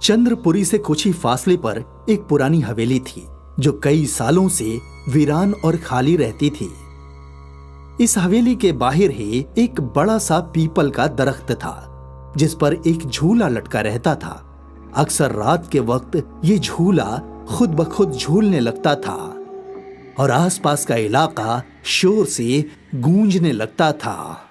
चंद्रपुरी से कुछ ही फासले पर एक पुरानी हवेली थी जो कई सालों से वीरान और खाली रहती थी। इस हवेली के बाहर ही एक बड़ा सा पीपल का दरख्त था जिस पर एक झूला लटका रहता था। अक्सर रात के वक्त ये झूला खुद ब खुद झूलने लगता था और आसपास का इलाका शोर से गूंजने लगता था।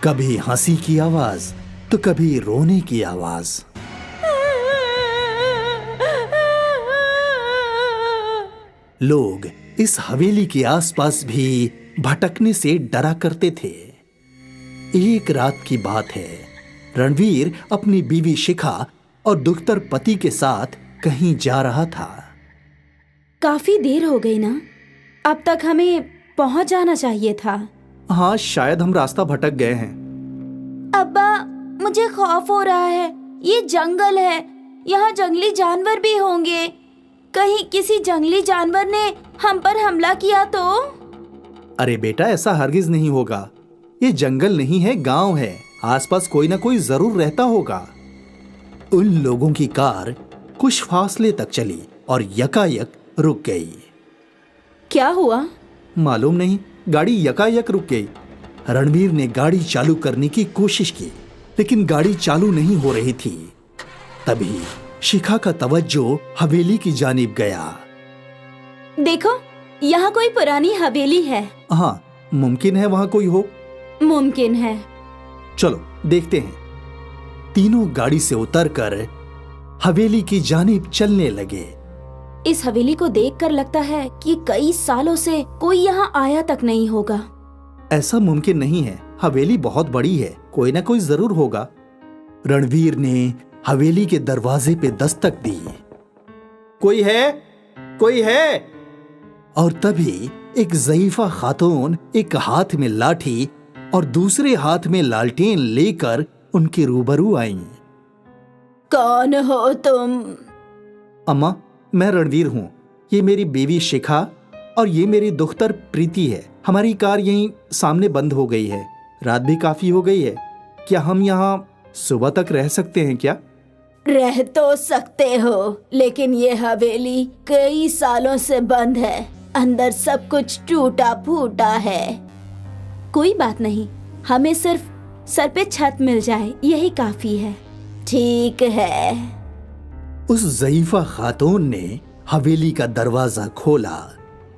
कभी हंसी की आवाज तो कभी रोने की आवाज। लोग इस हवेली के आसपास भी भटकने से डरा करते थे। एक रात की बात है, रणवीर अपनी बीवी शिखा और दुख्तर पति के साथ कहीं जा रहा था। काफी देर हो गई ना, अब तक हमें पहुंच जाना चाहिए था। हाँ, शायद हम रास्ता भटक गए हैं। अब्बा, मुझे खौफ हो रहा है। ये जंगल है, यहाँ जंगली जानवर भी होंगे। कहीं किसी जंगली जानवर ने हम पर हमला किया तो? अरे बेटा, ऐसा हरगिज नहीं होगा। ये जंगल नहीं है, गांव है। आसपास कोई ना कोई जरूर रहता होगा। उन लोगों की कार कुछ फासले तक चली और यकायक रुक गई। क्या हुआ? मालूम नहीं, गाड़ी यकायक रुक गई। रणवीर ने गाड़ी चालू करने की कोशिश की लेकिन गाड़ी चालू नहीं हो रही थी। तभी शिखा का तवज्जो हवेली की जानिब गया। देखो, यहाँ कोई पुरानी हवेली है। हाँ, मुमकिन है वहाँ कोई हो। मुमकिन है। चलो देखते हैं। तीनों गाड़ी से उतरकर हवेली की जानिब चलने लगे। इस हवेली को देखकर लगता है कि कई सालों से कोई यहाँ आया तक नहीं होगा। ऐसा मुमकिन नहीं है, हवेली बहुत बड़ी है, कोई ना कोई जरूर होगा। रणवीर ने हवेली के दरवाजे पे दस्तक दी। कोई है? कोई है? और तभी एक ज़ईफा खातून एक हाथ में लाठी और दूसरे हाथ में लालटेन लेकर उनके रूबरू आईं। कौन हो तुम? अम्मा, मैं रणवीर हूँ। ये मेरी बीवी शिखा और ये मेरी दुख्तर प्रीति है। हमारी कार यहीं सामने बंद हो गई है। रात भी काफी हो गई है। क्या हम यहाँ सुबह तक रह सकते हैं क्या? रह तो सकते हो, लेकिन ये हवेली कई सालों से बंद है। अंदर सब कुछ टूटा फूटा है। कोई बात नहीं, हमें सिर्फ सर पे छत मिल जाए, यही काफी है। ठीक है। उस ज़ईफा खातून ने हवेली का दरवाजा खोला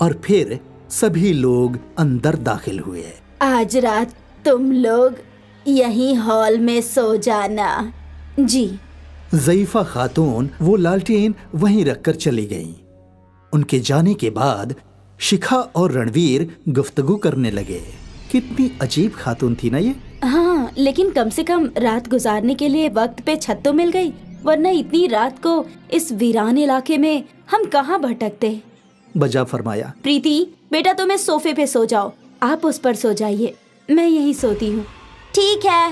और फिर सभी लोग अंदर दाखिल हुए। आज रात तुम लोग यहीं हॉल में सो जाना। जी। ज़ईफा खातून वो लालटेन वहीं रखकर चली गईं। उनके जाने के बाद शिखा और रणवीर गुफ्तगू करने लगे। कितनी अजीब खातून थी ना ये। हाँ, लेकिन कम से कम रात गुजारने के लिए वक्त पे छत तो मिल गई, वरना इतनी रात को इस वीरान इलाके में हम कहाँ भटकते। बजा फरमाया। प्रीति, बेटा तुम्हें सोफे पे सो जाओ, आप उस पर सो जाइए, मैं यहीं सोती हूँ। ठीक है।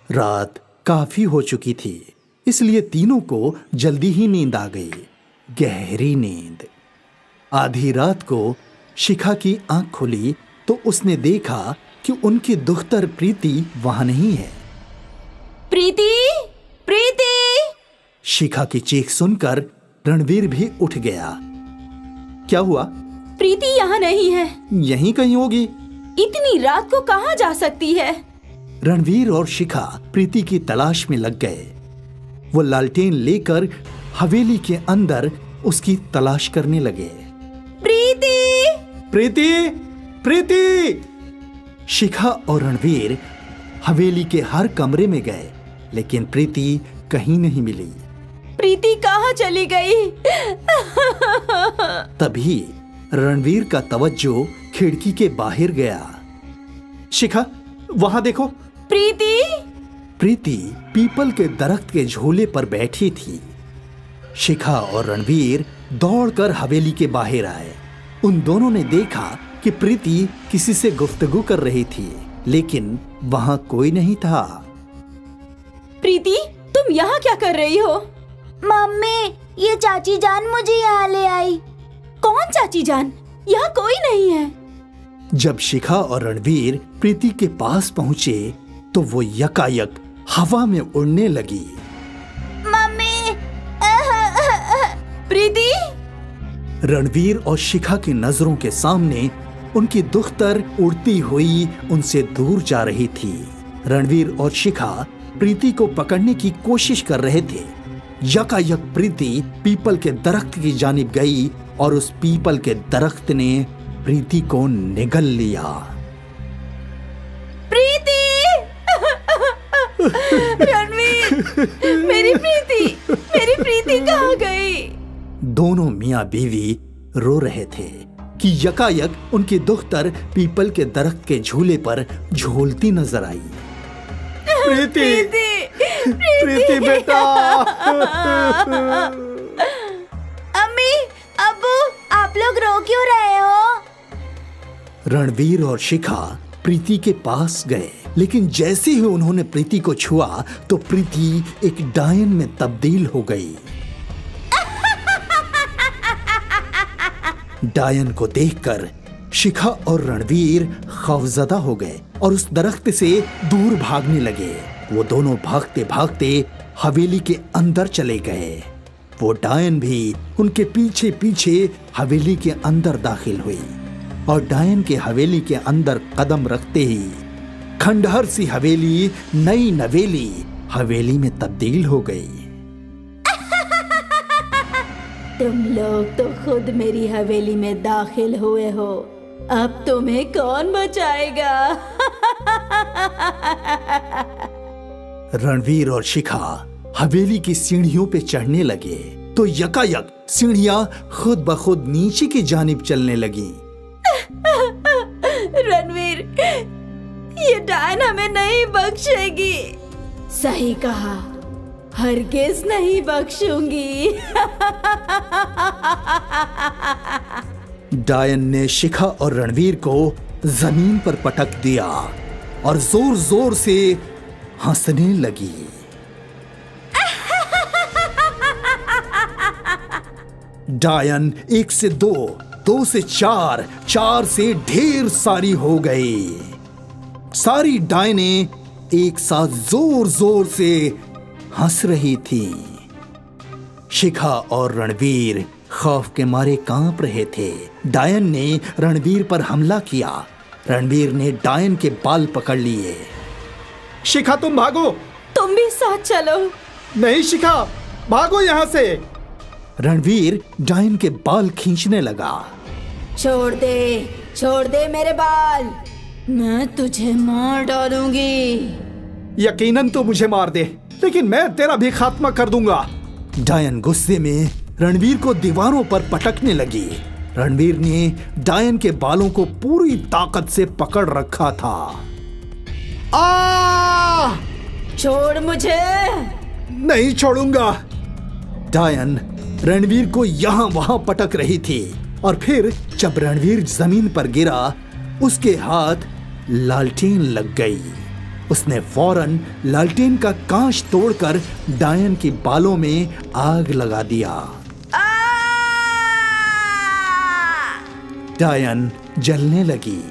रात काफी हो चुकी थी, इसलिए तीनों को जल्दी ही नींद आ गई। गहरी नींद। आधी रात को शिखा की आंख खुली तो उसने देखा कि उनकी दुख्तर प्रीति वहां नहीं है। प्रीति, प्रीति! शिखा की चीख सुनकर रणवीर भी उठ गया। क्या हुआ? प्रीति यहाँ नहीं है। यहीं कहीं होगी। इतनी रात को कहाँ जा सकती है? रणवीर और शिखा प्रीति की तलाश में लग गए। वो लालटेन लेकर हवेली के अंदर उसकी तलाश करने लगे। प्रीति! प्रीति! प्रीति! शिखा और रणवीर हवेली के हर कमरे में गए, लेकिन प्रीति कहीं नहीं मिली। प्रीति कहाँ चली गई? तभी रणवीर का तवज्जो खिड़की के बाहर गया। शिखा, वहां देखो। प्रीति! प्रीति पीपल के दरख्त के झूले पर बैठी थी। शिखा और रणवीर दौड़कर हवेली के बाहर आए। उन दोनों ने देखा कि प्रीति किसी से गुफ्तगू कर रही थी, लेकिन वहां कोई नहीं था। प्रीति, तुम यहाँ क्या कर रही हो? मम्मी, ये चाची जान मुझे यहाँ ले आई। कौन चाची जान? यहाँ कोई नहीं है। जब शिखा और रणवीर प्रीति के पास पहुंचे तो वो यकायक हवा में उड़ने लगी। मम्मी, प्रीति। रणवीर और शिखा की नजरों के सामने उनकी दुख्तर उड़ती हुई उनसे दूर जा रही थी। रणवीर और शिखा प्रीति को पकड़ने की कोशिश कर रहे थे। यकायक प्रीति पीपल के दरख्त की जानिब गई और उस पीपल के दरख्त ने प्रीति को निगल लिया। प्रीति! रणवीर, मेरी प्रीति कहाँ गई? दोनों मियां बीवी रो रहे थे कि यकायक उनकी दुख्तर पीपल के दरख्त के झूले पर झूलती नजर आई। प्रीति बेटा। अम्मी, अब्बू, आप लोग रो क्यों रहे हो? रणवीर और शिखा प्रीति के पास गए, लेकिन जैसे ही उन्होंने प्रीति को छुआ तो प्रीति एक डायन में तब्दील हो गई। डायन को देखकर शिखा और रणवीर खौफजदा हो गए और उस दरख्त से दूर भागने लगे। वो दोनों भागते भागते हवेली के अंदर चले गए। वो डायन भी उनके पीछे पीछे हवेली के अंदर दाखिल हुई और डायन के हवेली के अंदर कदम रखते ही खंडहर सी हवेली नई नवेली हवेली में तब्दील हो गई। तुम लोग तो खुद मेरी हवेली में दाखिल हुए हो, अब तुम्हें कौन बचाएगा? रणवीर और शिखा हवेली की सीढ़ियों पे चढ़ने लगे तो यकायक सीढ़ियां खुद ब खुद नीचे की जानिब चलने लगी। रणवीर, ये डायन हमें नहीं बख्शेगी। सही कहा, हरगिज नहीं बख्शूंगी। डायन ने शिखा और रणवीर को जमीन पर पटक दिया और जोर जोर से हंसने लगी। डायन 1 से 2, 2 से 4, 4 से ढेर सारी हो गई। सारी डायने एक साथ जोर जोर से हंस रही थी। शिखा और रणवीर खौफ के मारे कांप रहे थे। डायन ने रणवीर पर हमला किया। रणवीर ने डायन के बाल पकड़ लिए। शिखा तुम भागो। तुम भी साथ चलो। नहीं शिखा, भागो यहाँ से। रणवीर डायन के बाल खींचने लगा। छोड़ दे मेरे बाल, मैं तुझे मार डालूंगी। यकीनन तू मुझे मार दे, लेकिन मैं तेरा भी खात्मा कर दूंगा। डायन गुस्से में रणवीर को दीवारों पर पटकने लगी। रणवीर ने डायन के बालों को पूरी ताकत से पकड़ रखा था। छोड़ मुझे। नहीं छोड़ूंगा। डायन रणवीर को यहाँ वहां पटक रही थी और फिर जब रणवीर जमीन पर गिरा उसके हाथ लालटेन लग गई। उसने फौरन लालटेन का कांच तोड़कर डायन के बालों में आग लगा दिया। डायन जलने लगी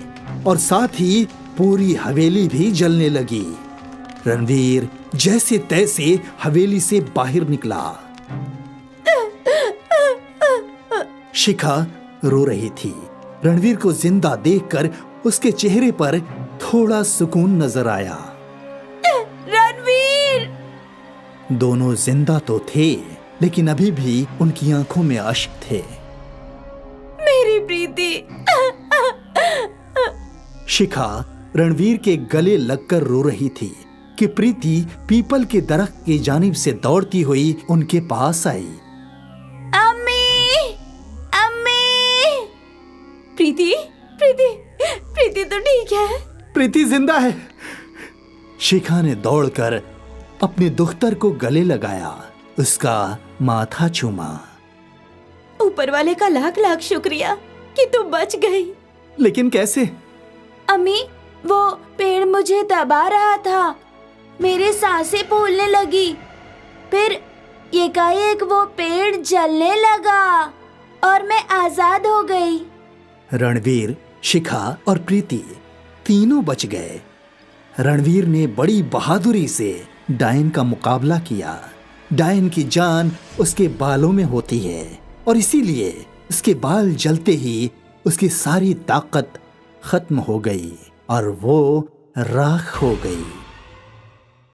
और साथ ही पूरी हवेली भी जलने लगी। रणवीर जैसे तैसे हवेली से बाहर निकला। शिखा रो रही थी। रणवीर को जिंदा देखकर उसके चेहरे पर थोड़ा सुकून नजर आया। रणवीर! दोनों जिंदा तो थे, लेकिन अभी भी उनकी आंखों में अश्क थे। मेरी प्रीति। शिखा रणवीर के गले लगकर रो रही थी कि प्रीति पीपल के दरख्त की जानिब से दौड़ती हुई उनके पास आई। प्रीति तो ठीक है। प्रीति जिंदा है। शिखा ने दौड़कर अपने दुख्तर को गले लगाया, उसका माथा चूमा। ऊपर वाले का लाख लाख शुक्रिया कि तू बच गई। लेकिन कैसे? अम्मी, वो पेड़ मुझे दबा रहा था, मेरे सांसें फूलने लगी, फिर एकाएक वो पेड़ जलने लगा और मैं आजाद हो गई। रणवीर, शिखा और प्रीति तीनों बच गए। रणवीर ने बड़ी बहादुरी से डायन का मुकाबला किया। डायन की जान उसके बालों में होती है और इसीलिए उसके बाल जलते ही उसकी सारी ताकत खत्म हो गई और वो राख हो गई।